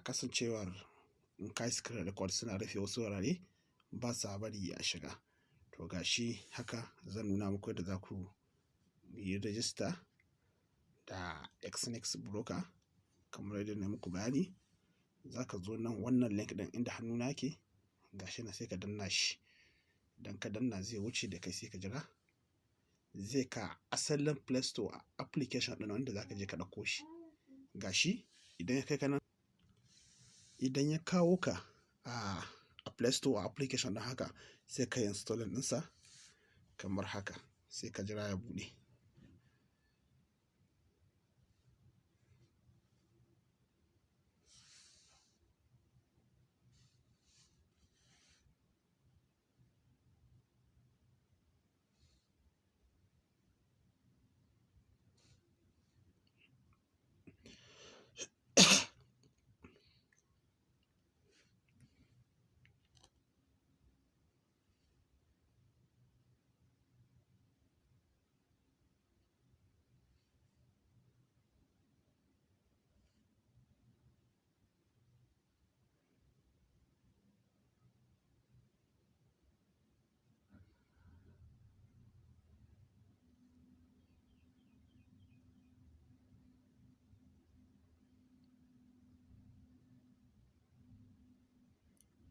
kasancewar in kai screen record suna rufe wasu wurare ba sa bari a shiga. To gashi haka zan nuna muku yadda za ku yi register da Exness broker kamar yadda na muku bayani. Za ka zo nan wannan link ɗin inda hannuna ke gashi na sai ka danna shi. Idan ka danna zai wuce da kai sai ka jira. Zai ka asalin Play Store application ɗin wanda za ka je ka ɗauko shi. Gashi idan ya kai ka nan, idan ya kawo ka a Play Store application ɗin haka sai ka yi installing ɗinsa kamar haka sai ka jira ya buɗe.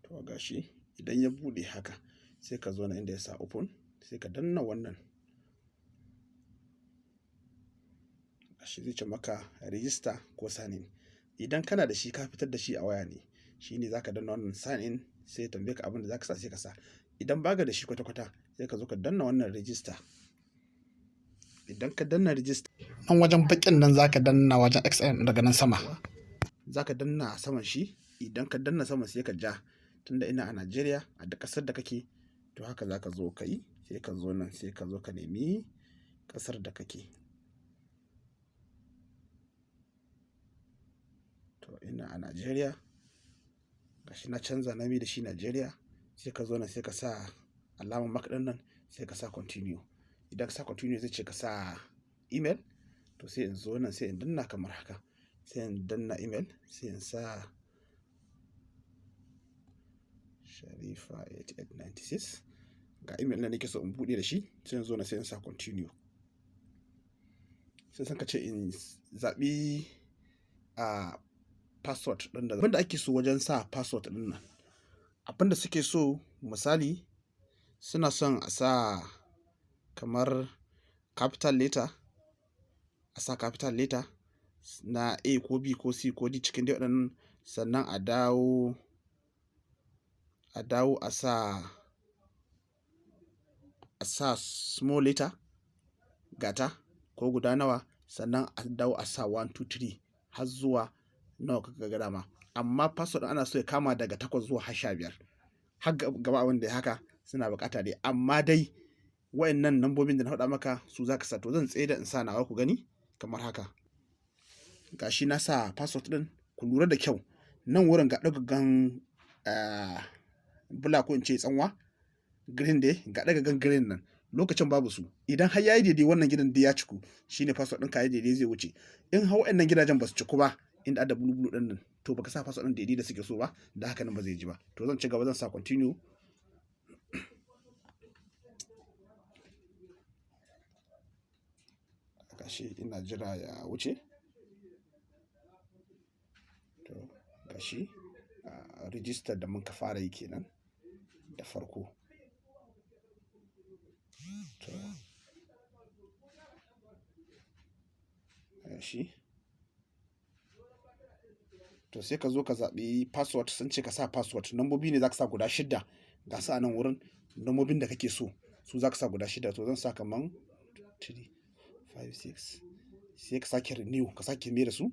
To gashi idan ya buɗe haka sai ka zo na inda ya sa open sai ka danna wannan. Gashi zai ce maka register ko sign in. Idan kana da shi ka fitar da shi a waya ne, shine zaka danna wannan sign in sai ya tambaye ka abin da zaka sa sai ka sa. Idan baka da shi kwata-kwata sai ka zo ka danna wannan register. Idan ka danna register nan wajen bakin nan zaka danna wajen XN daga nan sama. Zaka danna a saman shi. Idan ka danna sama sai ka ja. Tunda ina a Najeriya a duk ƙasar da kake to haka zaka zo ka yi. Sai ka zo nan sai ka zo ka nemi ƙasar da kake. To ina a Najeriya. Gashi na canza na mi da shi Najeriya. Sai ka zo nan sai ka sa alamar mark ɗin nan sai ka sa continue. Idan ka sa continue zai ce ka sa email. To sai in zo nan sai in danna kamar haka. Sai in danna email sai in sa Sharifa8896 ga email na nake so in buɗe da shi. Sai in zo na sai in sa continue. Sai san ka ce in zaɓi password ɗin da abinda ake so wajen sa password ɗin nan. Abinda suke so misali suna son a sa kamar capital letter, a sa capital letter na A ko B ko C ko D cikin dai waɗannan, sannan a dawo a sa small letter gata ko guda nawa, sannan a dawo a sa 1 2 3 har zuwa nawa kaga ga dama. Amma password ana so ya kama daga 8 zuwa 15 har gaba wanda haka suna bukata dai. Amma dai wayannan nambobin da na faɗa maka su zaka sa. To zan tsaye da in sa nawa ku gani kamar haka. Gashi na sa password ɗin. Ku lura da kyau nan wurin ga ɗagagan bula ko in ce tsanwa green dai ga ɗagagan green nan lokacin babu su. Idan har yayi daidai wannan gidan da ya ciku shine password ɗinka yayi daidai zai wuce. In har wayannan gidajen ba su ciku ba inda ada bulu bulu ɗin nan to baka sa password ɗin daidai da suke so ba, da haka nan ba zai ji ba. To zan ci gaba zan sa continue. Gashi ina jira ya wuce. To gashi register da muka fara yi kenan da farko. To gashi. To sai ka zo ka zaɓi password. Sun ce ka sa password. Nambobi ne za ka sa guda 6 ga su a nan wurin. Nambobin da kake so su za ka sa guda 6. To zan sa kaman 3 5 6 sai ka sake renew ka sake mai da su.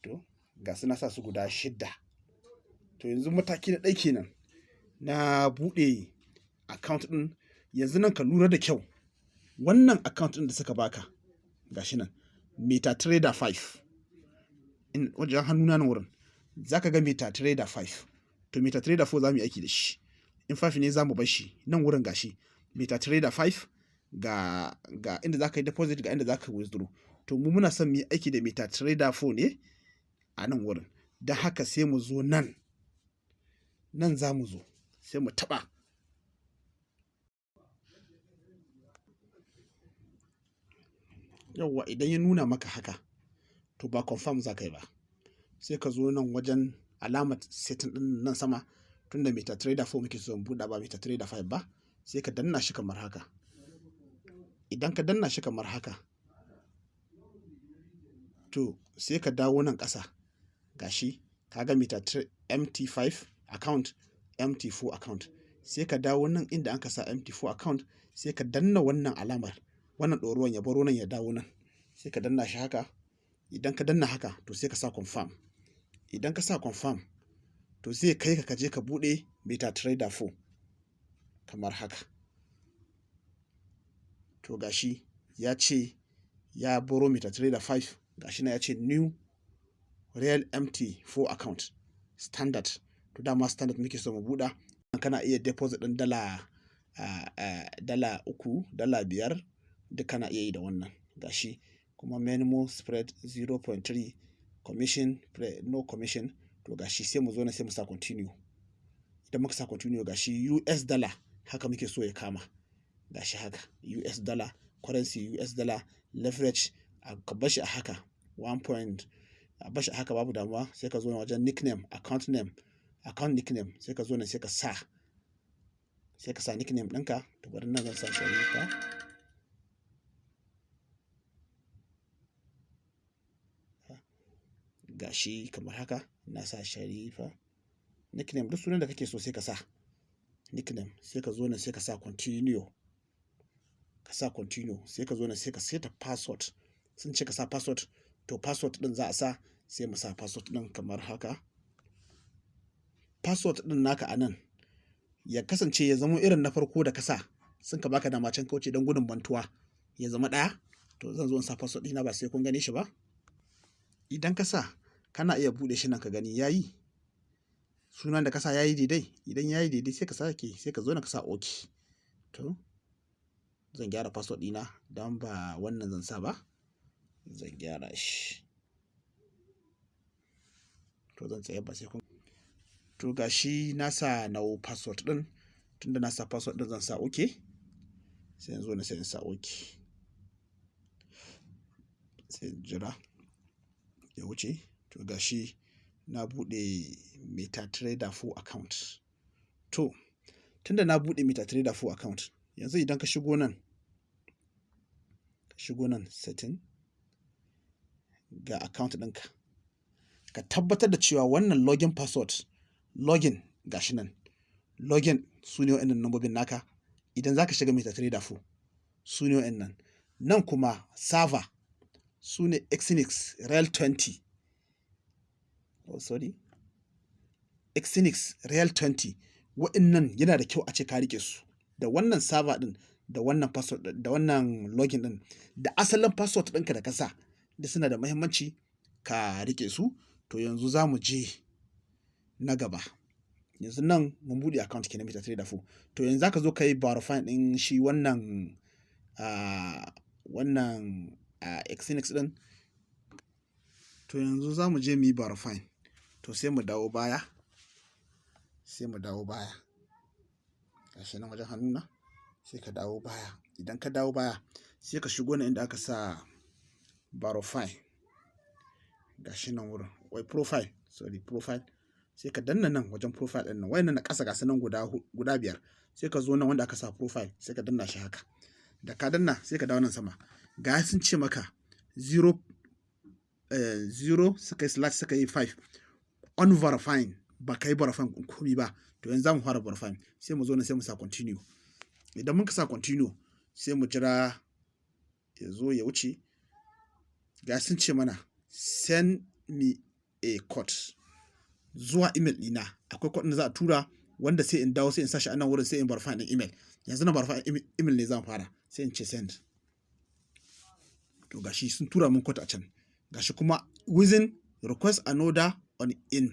To ga su na sa su guda 6. To yanzu mataki na ɗaya kenan na buɗe account ɗin. Yanzu nan ka lura da kyau wannan account ɗin da suka baka gashi nan MetaTrader 5 in wajen hannuna nan wurin zaka ga MetaTrader 5. To MetaTrader 4 zamu yi aiki da shi. In 5 ne zamu bar shi nan wurin gashi MetaTrader 5 ga inda zaka yi deposit ga inda zaka withdraw. to mu muna son mu yi aiki da MetaTrader 4 ne a nan wurin. Don haka sai mu zo nan za mu zo sai mu taɓa. Yawwa idan ya nuna maka haka to ba confirm za ka yi ba, sai ka zo nan wajen alamar setting ɗin nan sama, tunda MetaTrader 4 muke so mu buɗa ba MetaTrader 5 ba, sai ka danna shi kamar haka. Idan ka danna shi kamar haka to sai ka dawo nan ƙasa, gashi kaga MT5 account, MT4 account, sai ka dawo nan inda an ka sa MT4 account, sai ka danna wannan alamar, wannan ɗoruwan ya baro nan ya dawo nan, sai ka danna shi haka. Idan ka danna haka to sai ka sa confirm. Idan ka sa confirm to zai kai ka je ka buɗe MetaTrader 4 kamar haka. To gashi ya ce ya baro MetaTrader 5, gashi na ya ce new real MT4 account standard. To dama standard muke so mu buɗa. Kana iya deposit ɗin $3, $5 duk kana iya yi da wannan. Gashi kuma minimum spread 0.3, commission no commission. To gashi sai mu zo na sai mu sa continue. Idan muka sa continue gashi US dollar haka muke so ya kama. Gashi haka US dollar, currency US dollar, leverage ka bashi a haka 1. A bashi a haka babu damuwa. Sai ka zo na wajen nickname, account nickname, sai ka zo na sai ka sa nickname ɗinka. To bari nan zan sa Sharifa. Gashi kamar haka na sa Sharifa. Nickname duk sunan da kake so sai ka sa nickname, sai ka zo na sai ka sa continue. Sai ka zo na sai ka seta password. Sun ce ka sa password, to password din za a sa, sai mu sa password din kamar haka. Password din naka a nan ya kasance ya zama irin na farko da ka sa, sun ka baka dama can kauce don gudun bantuwa ya zama ɗaya. To zan zo in sa password ɗina ba sai kun gane shi ba. Idan ka sa kana iya buɗe shi nan ka gani yayi. Sunan da ka sa yayi daidai. Idan yayi daidai sai ka sake, sai ka zo na ka sa OK. To zan gyara password ɗina don ba wannan zan sa ba. Zan gyara shi. To zan tsaya ba sai kun. To gashi na sa nawo password ɗin. Tunda na sa password ɗin zan sa OK. Sai in zo na sai in sa OK. Sai in jira ya wuce. To gashi na buɗe MetaTrader 4 account. To tunda na buɗe MetaTrader 4 account, yanzu idan ka shigo nan setting ga account ɗinka, ka tabbatar da cewa wannan login password, login gashi nan, login su ne wa'annan nambobin naka. Idan za ka shiga MetaTrader 4 su ne wa'annan. Nan kuma server su ne Exness Real 20. Exness Real 20. Wa'annan yana da kyau a ce ka rike su. Da wannan server din, da wannan password, da wannan login din, da asalin password ɗinka da ka sa, da suna da muhimmanci ka rike su. To yanzu za mu je na gaba. Yanzu nan mun buɗe account kenan MetaTrader 4. To yanzu za ka zo ka yi verify ɗin shi wannan Exness ɗin. To yanzu za mu je mu yi verify. To sai mu dawo baya. Gashi nan wajen hannuna. Sai ka dawo baya. Idan ka dawo baya sai ka shigo na inda aka sa verify. Gashi nan wurin. Profile. Sai ka danna nan wajen profile ɗin nan. Wayannan na ƙasa gasu nan guda 5. Sai ka zo nan wanda aka sa profile. Sai ka danna shi haka. Da ka danna sai ka dawo nan sama. Ga sun ce maka 0 suka yi slash suka yi 5. On verifying. Ba ka yi verifying komai ba. To yanzu za mu fara verifying. Sai mu zo nan sai mu sa continue. Idan muka sa continue sai mu jira ya zo ya wuce. Ga sun ce mana send me a code zuwa email ɗina. Akwai code da za a tura wanda sai in dawo sai in sa shi a nan wurin sai in verify ɗin email. Yanzu na verify email ne zan fara. Sai in ce send. To gashi sun tura min code a can. Gashi kuma within request another on in.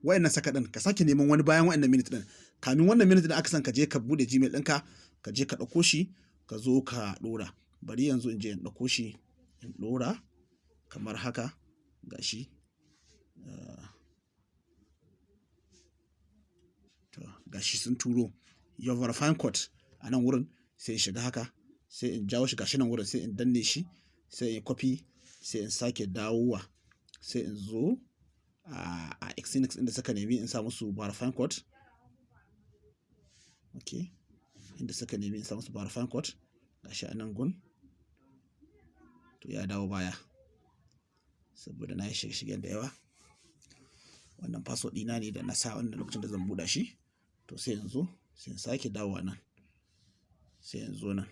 Wayannan saka ɗin ka sake neman wani bayan wayannan minute ɗin. Kamin wannan minute ɗin aka san ka je ka bude Gmail ɗinka, ka je ka ɗauko shi, ka zo ka ɗora. Bari yanzu in je in ɗauko shi in ɗora kamar haka gashi. To gashi sun turo your verifying code a nan wurin, sai in shiga haka, sai in jawo shi gashi nan wurin, sai in danne shi, sai in copy, sai in sake dawowa, sai in zo a Exness inda suka nemi in sa musu verifying code. Okay, inda suka nemi in sa musu verifying code gashi a nan gun. To ya dawo baya saboda na yi shige-shigen da yawa. Wannan password ɗina ne da na sa wannan lokacin da zan buɗe shi. To sai in zo, sai in sake dawowa nan, sai in zo nan.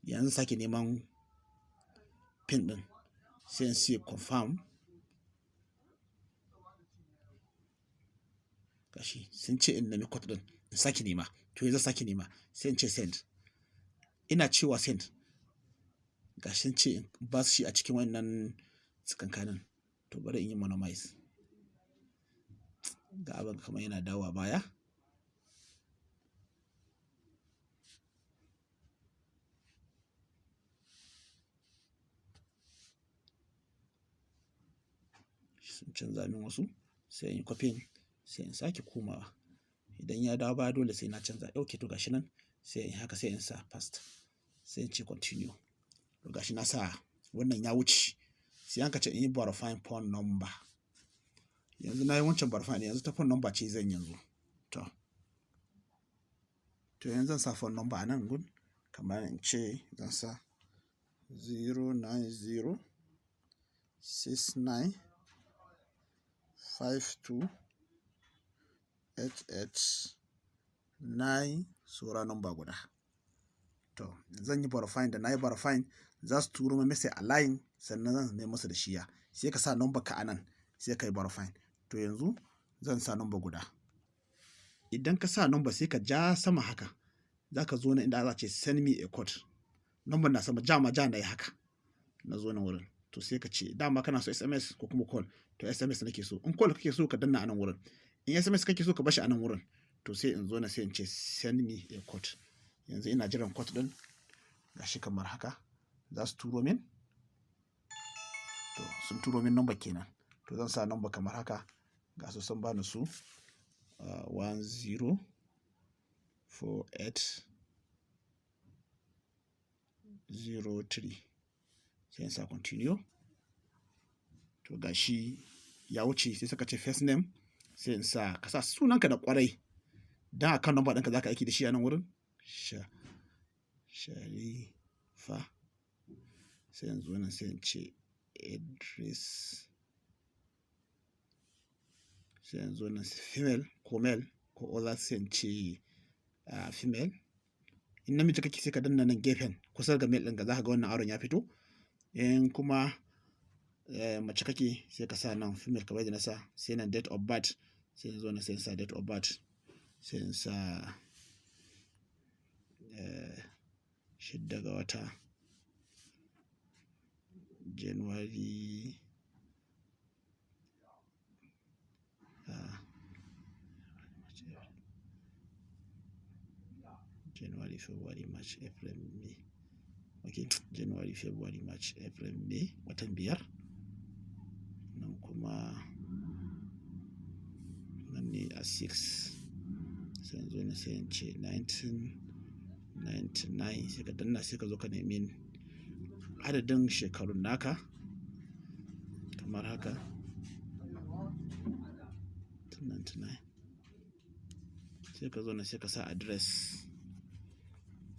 Yanzu sake neman pin ɗin, sai in sai confirm. Gashi sun ce in nemi code ɗin, in sake nema. To yanzu sake nema, sai in ce send. Ina cewa send, gashi sun ce in ba su shi a cikin wannan tsakankanin. To bari in yi minimize. Ga abin kamar yana dawowa baya. Sun canza min wasu, sai in yi copying, sai in sake komawa. Idan ya dawo baya dole sai na canza. Okay, to gashi nan, sai in haka, sai in sa paste, sai in ce continue. To gashi na sa wannan ya wuce. Sai an ce in yi verifying phone number. Yanzu na yi wancan verifying, yanzu ta phone number ce zan yanzu. To yanzu zan sa phone number a nan gun, kamar in ce zan sa 090 69 52 88 saura number guda. To zan yi verifying, da na yi verifying za su turo min message a line, sannan zan nemi musu da shiya. Sai ka sa number ka a nan, sai ka yi verifying. To yanzu zan sa number guda. Idan ka sa number sai ka ja sama haka, za ka zo nan inda za ce send me a code. Number na sama, ja na yi haka, na zo nan wurin. To sai ka ce dama kana so SMS ko kuma call. To SMS nake so. In call kake so ka danna a nan wurin. In SMS kake so ka bashi a nan wurin. To sai in zo na sai in ce send me a code. Yanzu ina jiran code din. Gashi kamar haka. Za su turo min. To sun turo min number kenan. To zan sa number kamar haka. Ga su sun bani su 104803. Sai in sa continue. To gashi ya wuce, sai suka ce first name, sai in sa ka sa sunanka da kwarai, dan akan number ɗinka zaka aiki da shi a nan wurin. Sharifa. Sai yanzu wannan sai in ce address. Sai yanzu wannan female ko male ko other, sai in ce female. In namiji kake sai ka danna nan gefen kusa ga male ɗinka, zaka ga wannan auren ya fito. In kuma mace kake sai ka sa nan female kamar yadda na sa, sai nan date of birth, sai yanzu wannan sai in sa date of birth, sai in sa 6 ga wata January January, February, March, April, May. Okay, January, February, March, April, May, watan 5. Nan kuma nan ne a 6. Sai yanzu ne sai in ce 1999, sai ka danna, sai ka zo ka nemi adadin shekarun naka kamar haka 99. Sai ka zo na sai ka sa address.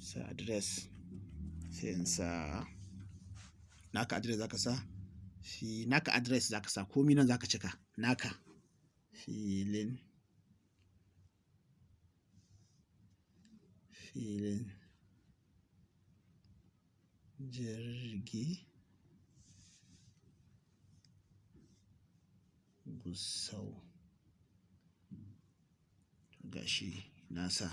Sa address, sai in sa naka address zaka sa. Naka address zaka sa, komi nan zaka cika naka. Filin jirgi Gusau. Gashi nasa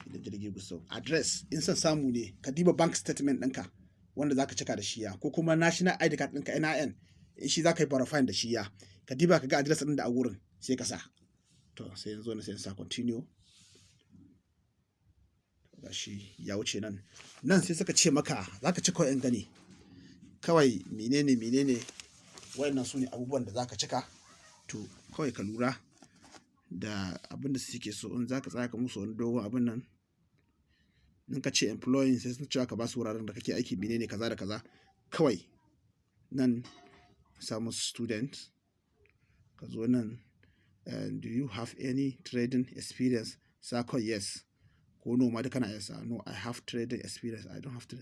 filin jirgi Gusau. Address in son samu ne ka diba bank statement ɗinka wanda zaka cika da shiya, ko kuma national ID card ɗinka NIN, shi zaka yi verifying da shiya. Ka diba ka ga address ɗin da a wurin, sai ka sa. To sai yanzu na sai sa continue. Gashi ya wuce nan sai suka ce maka zaka ci kawai in gani kawai menene wayannan su ne abubuwan da zaka cika. To kawai ka lura da abin da suke so. In zaka tsaya ka musu wani dogon abin nan, in ka ce employing sai sun cewa ka ba su wuraren da kake aiki menene kaza da kaza. Kawai nan samu student, ka zo nan do you have any trading experience, sa kawai yes ko no ma da kana yes. No, I have trading experience. I don't have to.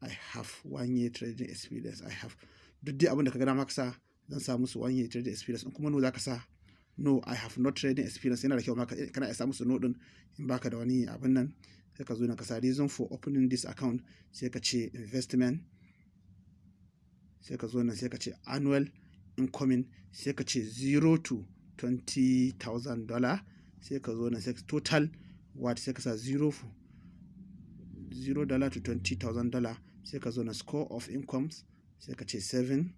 I have 1 year trading experience. I have duk dai abin da ka gana maka sa zan sa musu 1 year trading experience. In kuma no za ka sa no, I have not trading experience. Yana da kyau maka kana iya sa musu no din in baka da wani abin nan. Sai ka zo nan ka sa reason for opening this account, sai ka ce investment, sai ka zo nan sai ka ce annual incoming, sai ka ce $0 to $20,000, sai ka zo nan sai total what, sai ka sa $0 to $20,000, sai ka zo na score of incomes, sai ka ce 7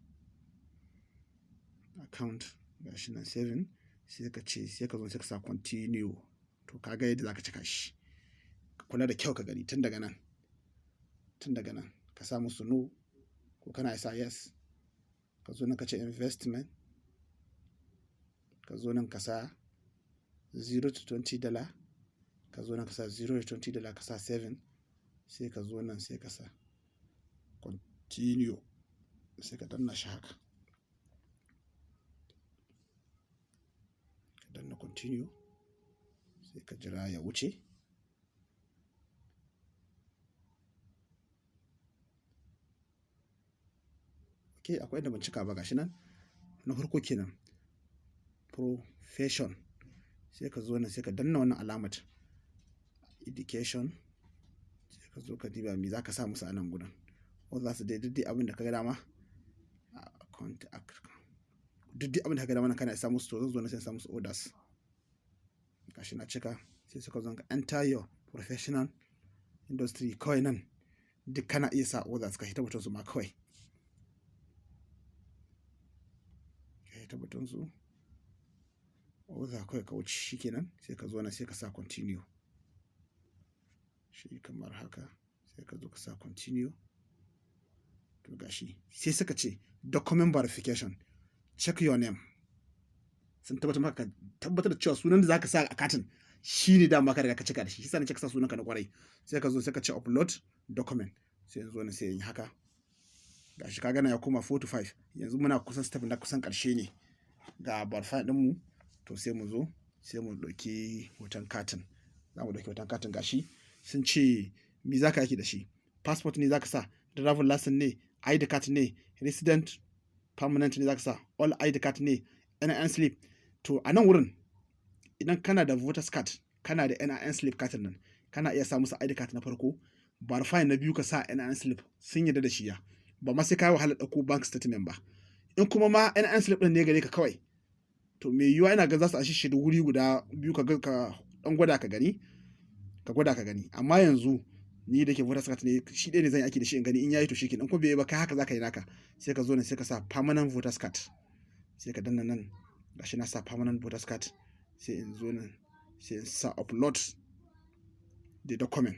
account gashi nan 7, sai ka ce sai ka zo sai ka sa continue. To kaga yadda zaka cika shi. Ka kula da kyau ka gani tun daga nan ka sa musu no ko kana isa yes. Ka zo nan ka ce investment, ka zo nan ka sa $0 to $20, ka zo nan ka sa $0 to $20, ka sa 7, sai ka zo nan sai ka sa continue, sai ka danna shi haka, ka danna continue, sai ka jira ya wuce. Okay, akwai inda ban cika ba gashi nan na farko kenan profession, sai ka zo nan sai ka danna wannan alamat education, sai ka zo ka diba me zaka sa musu a nan gudan, ko za su daidai abin da ka ga dama duk abin da ka ga dama kana sa musu. To zan zo na sai sa musu orders gashi na cika, sai suka zo ka enter your professional industry. Kawai nan duk kana iya sa orders ka hita batun su ma, kawai ka hita batun su order kawai ka wuce shikenan. Sai ka zo na sai ka sa continue shi kamar haka, sai ka zo ka sa continue. To gashi sai suka ce document verification, check your name. Sun tabbatar da cewa sunan da zaka sa a katin shine dama ka riga ka cika da shi. Shi ne ka sa sunanka na kwarai. Sai ka zo sai ka ce upload document, sai yanzu ne sai yin haka. Gashi ka gana ya koma 4 to 5. Yanzu muna kusan step na kusan karshe ne ga verify din mu. To sai mu zo sai mu dauki hoton katin. Za mu dauki hoton katin gashi. Sun ce me zaka yake da shi? Passport ne zaka sa, driver license ne, ID card ne, resident permanent ne zaka sa, all ID card ne, NIN slip. To a nan wurin idan kana da voters card, kana da NIN slip katin nan, kana iya sa musu ID card na farko, verify na biyu ka sa NIN slip. Sun yarda da shi ya. Ba ma sai kai wahala dauko bank statement ba. In kuma ma NIN slip din ne gare ka kawai, to me yiwa ina ga za su ashi shi da wuri guda biyu ka dan gwada ka gani. Amma yanzu ni da ke voters card ne, shi ɗaya ne zan yi aiki da shi in gani in yayi to shikenan. In ko bai ba kai haka zaka yi naka. Sai ka zo ne sai ka sa permanent voters card, sai ka danna nan gashi na sa permanent voters card, sai in zo nan sai in sa upload the document.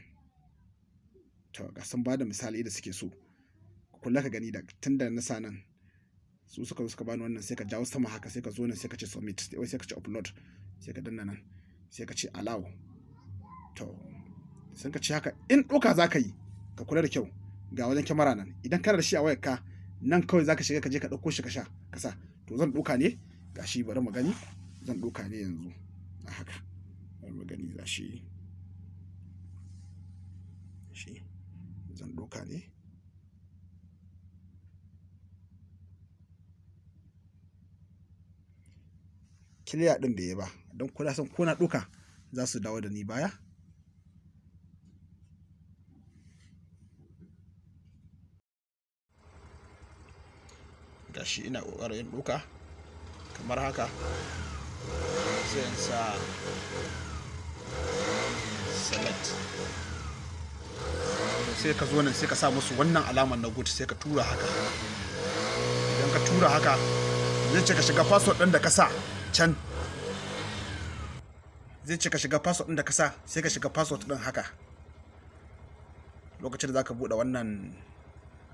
To ga sun bada misali da suke so, kula ka gani da tunda na sa nan su suka bani wannan, sai ka jawo sama haka, sai ka zo nan sai ka ce submit, sai ka ce upload, sai ka danna nan sai ka ce allow. To sun ka ce haka. In ɗauka za ka yi ka kula da kyau ga wajen kyamara nan, idan kana da shi a wayar ka nan kawai za ka shiga ka je ka ɗauko shi ka sa. To zan ɗauka ne gashi, bari mu gani. Zan ɗauka ne yanzu a haka, bari mu gani gashi shi zan ɗauka ne. Clear ɗin bai yi ba don kula san ko na ɗauka za su dawo da ni baya. Gashi ina ƙoƙarin ɗauka kamar haka, sai in sa select, sai ka zo nan sai ka sa musu wannan alamar na good, sai ka tura haka. Idan ka tura haka zai ce ka shiga password ɗin da ka sa can, zai ce ka shiga password ɗin da ka sa, sai ka shiga password ɗin haka lokacin da zaka buɗe wannan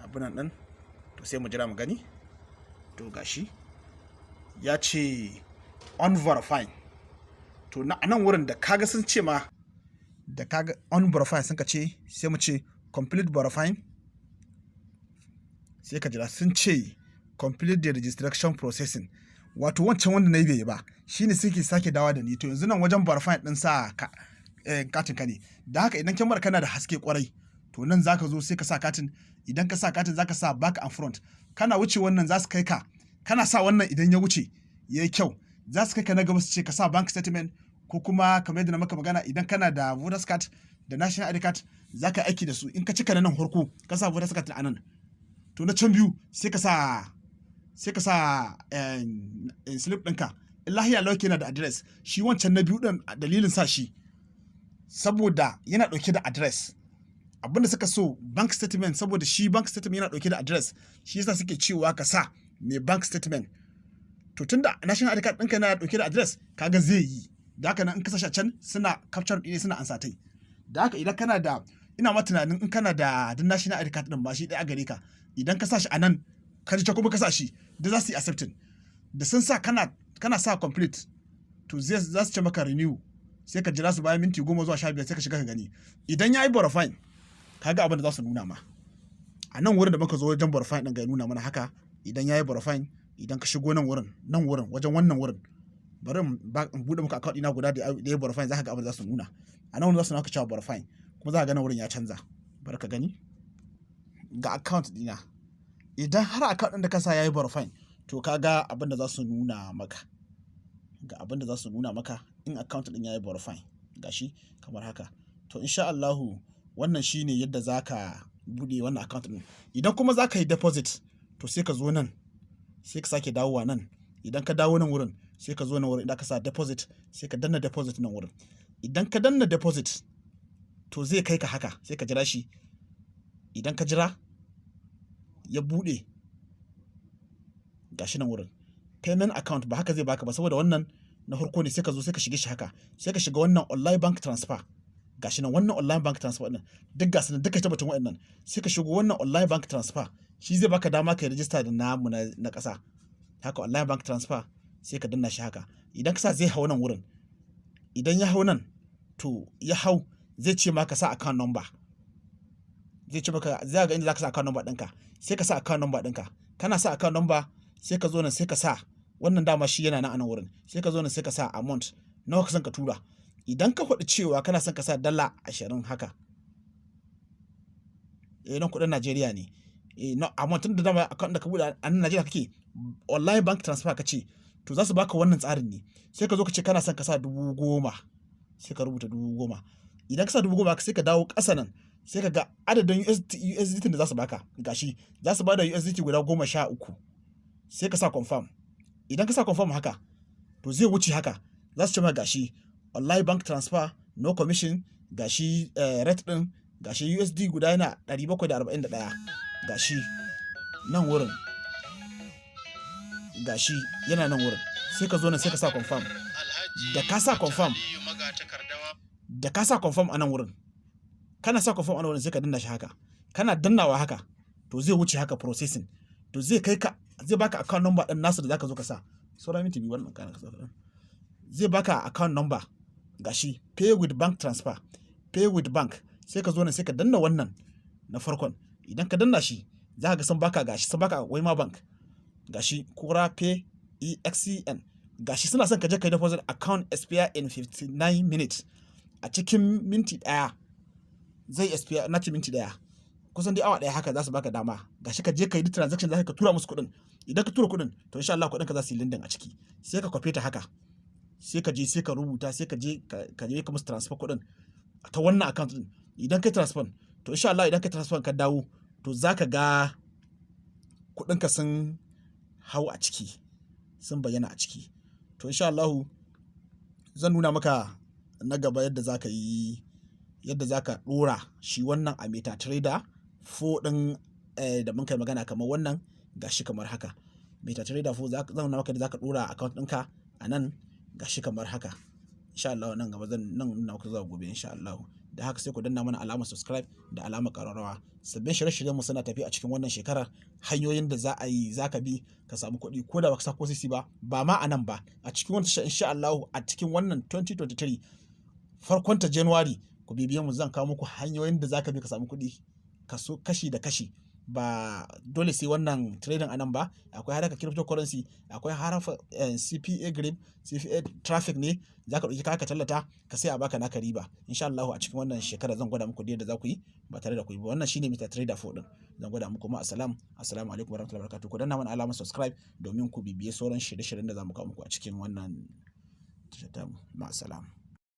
abunan ɗin. to sai mu jira mu gani. To gashi ya ce on verify. To na nan wurin da kaga sun ce ma da kaga on verify sun ka ce sai mu ce complete verifying, sai ka jira sun ce complete the registration processing. Wato wancan wanda na yi bai ba shine suke sake dawa da ni. To yanzu nan wajen verifying din sa katin ka ne. Da haka idan kyamar kana da haske kwarai to nan zaka zo sai ka sa katin. Idan ka sa katin zaka sa back and front. Kana wuce wannan za su kai ka, kana sa wannan idan ya wuce yayi kyau za su kai ka na gaba su ce ka sa bank statement, ko kuma kamar yadda na maka magana idan kana da voters card da national ID card za ka aiki da su. In ka cika na nan harko ka sa voters card a nan, to na can biyu sai ka sa slip ɗinka. Lahiya lauke yana da address. Shi wancan na biyu ɗin dalilin sa shi saboda yana ɗauke da address. Abinda suka so bank statement, saboda shi bank statement yana ɗauke da address, shi yasa suke cewa ka sa mai bank statement. To tunda national ID card ɗinka yana ɗauke da address kaga zai yi. Da haka nan in ka sashi a can suna capture ɗin suna ansatai. Da haka idan kana da, ina ma tunanin in kana da national ID card ɗin ba shi ɗaya gare ka, idan ka sa shi a nan ka ji kuma ka sa shi da za su yi accepting. Da sun sa kana sa complete to za su ce maka renew, sai ka jira su bayan minti 10 zuwa 15 sai ka shiga ka gani. Idan ya yi verifying kaga abin da za su nuna ma a nan wurin da muka zo wajen verifying ɗin ga nuna mana haka. Idan ya yi verifying, idan ka shigo nan wurin wajen wannan wurin, bari in buɗe muka account ɗina guda da ya verifying za ka ga abin da za su nuna. A nan wurin za su nuna ka cewa verifying, kuma za ka ga nan wurin ya canza. Bari ka gani ga account ɗina. Idan har account ɗin da ka sa ya yi verifying to ka ga abin da za su nuna maka. Ga abin da za su nuna maka in account ɗin ya yi verifying gashi kamar haka. To insha Allahu wannan shine yadda za ka buɗe wannan account ɗin. Idan kuma za ka yi deposit to sai ka zo nan, sai ka sake dawowa nan. Idan ka dawo nan wurin sai ka zo nan wurin idan ka sa deposit sai ka danna deposit nan wurin. Idan ka danna deposit to zai kai ka haka, sai ka jira shi. Idan ka jira ya buɗe gashi nan wurin payment account, ba haka zai baka ba saboda wannan na farko ne. Sai ka zo sai ka shige shi haka, sai ka shiga wannan online bank transfer. Gashi nan wannan online bank transfer din duk gasu nan duka tabbatun waɗannan. Sai ka shigo wannan online bank transfer, shi zai baka dama ka register da namu na ƙasa. Haka online bank transfer sai ka danna shi haka. Idan ka sa zai hau nan wurin, idan ya hau nan to ya hau zai ce maka sa account number. Zai ce maka za ga inda za ka sa account number ɗinka, sai ka sa account number ɗinka. Kana sa account number sai ka zo nan sai ka sa wannan dama shi yana nan a nan wurin. Sai ka zo nan sai ka sa amount nawa ka san ka tura. Idan ka faɗi cewa kana son ka sa $20 haka, nan kuɗin Najeriya ne. Amount tun da dama account da ka buɗe a nan Najeriya kake, online bank transfer ka ce, to za su baka wannan tsarin ne. Sai ka zo ka ce kana son ka sa 10,000, sai ka rubuta 10,000. Idan ka sa 10,000 sai ka dawo ƙasa nan sai ka ga adadin USDT da za su baka. Gashi za su bada USDT guda 13. Sai ka sa confirm. Idan ka sa confirm haka to zai wuce haka. Za su ce maka gashi online bank transfer no commission, gashi rate din, gashi USD guda yana 741. Gashi nan wurin, gashi yana nan wurin. Sai ka zo nan sai ka sa confirm. Da ka sa confirm, a nan wurin, kana sa confirm a nan wurin sai ka danna shi haka. Kana dannawa haka to zai wuce haka processing. To zai kai ka, zai baka account number din nasu da zaka zo ka sa. Sauran minti biyu wannan kana ka sa. Zai baka account number gashi pay with bank transfer, pay with bank. Sai ka zo nan sai ka danna wannan na farkon. Idan ka danna shi za ka ga sun baka gashi, sun baka Wema bank gashi Kura Pay EXN. Gashi suna son ka je kai deposit account expire in 59 minutes. A cikin minti ɗaya zai expire, na ce minti ɗaya, kusan dai awa ɗaya haka za su baka dama. Gashi ka je ka yi transaction, za ka tura musu kuɗin. Idan ka tura kuɗin to insha Allah kuɗin ka za su yi lindin a ciki. Sai ka kwafe ta haka, sai ka je sai ka rubuta, sai ka je ka musu transfer kuɗin ta wannan account din. Idan kai transfer to insha Allah idan kai transfer ka dawo to za ka ga kuɗinka sun hau a ciki, sun bayyana a ciki. To insha Allah zan nuna maka na gaba yadda za ka yi, yadda za ka ɗora shi wannan a MetaTrader 4 ɗin da mun kai magana kamar wannan gashi kamar haka. MetaTrader 4 zan nuna maka da za ka ɗora account ɗinka a nan gashi kamar haka. Insha Allah nan gaba zan nuna maka zuwa gobe insha Allah. da haka sai ku danna mana alamar subscribe da alamar ƙararrawa. Sabbin shirye-shiryen mu suna tafi a cikin wannan shekarar, hanyoyin da za a yi zaka bi ka samu kuɗi ko da baka sa ko sisi ba ma a nan ba, a cikin wannan tasha insha Allahu a cikin wannan 2023 farkon ta January ku bibiye mu, zan kawo muku hanyoyin da zaka bi ka samu kuɗi kaso kashi da kashi. Ba dole sai wannan trading anan ba, akwai haraka cryptocurrency, akwai haraka CPA grip, CPA traffic ne zaka dauki ka tallata ka sai a baka naka riba. Insha Allah a cikin wannan shekara zan gwada muku yadda za ku yi ba tare da ku yi ba. Wannan shine Mr Trader 4 din, zan gwada muku. Ma assalamu alaikum warahmatullahi wabarakatuh. Ku danna mana alamar subscribe domin ku bibiye sauran shirye-shiryen da zamu kawo muku a cikin wannan tasha ta mu. Ma assalamu.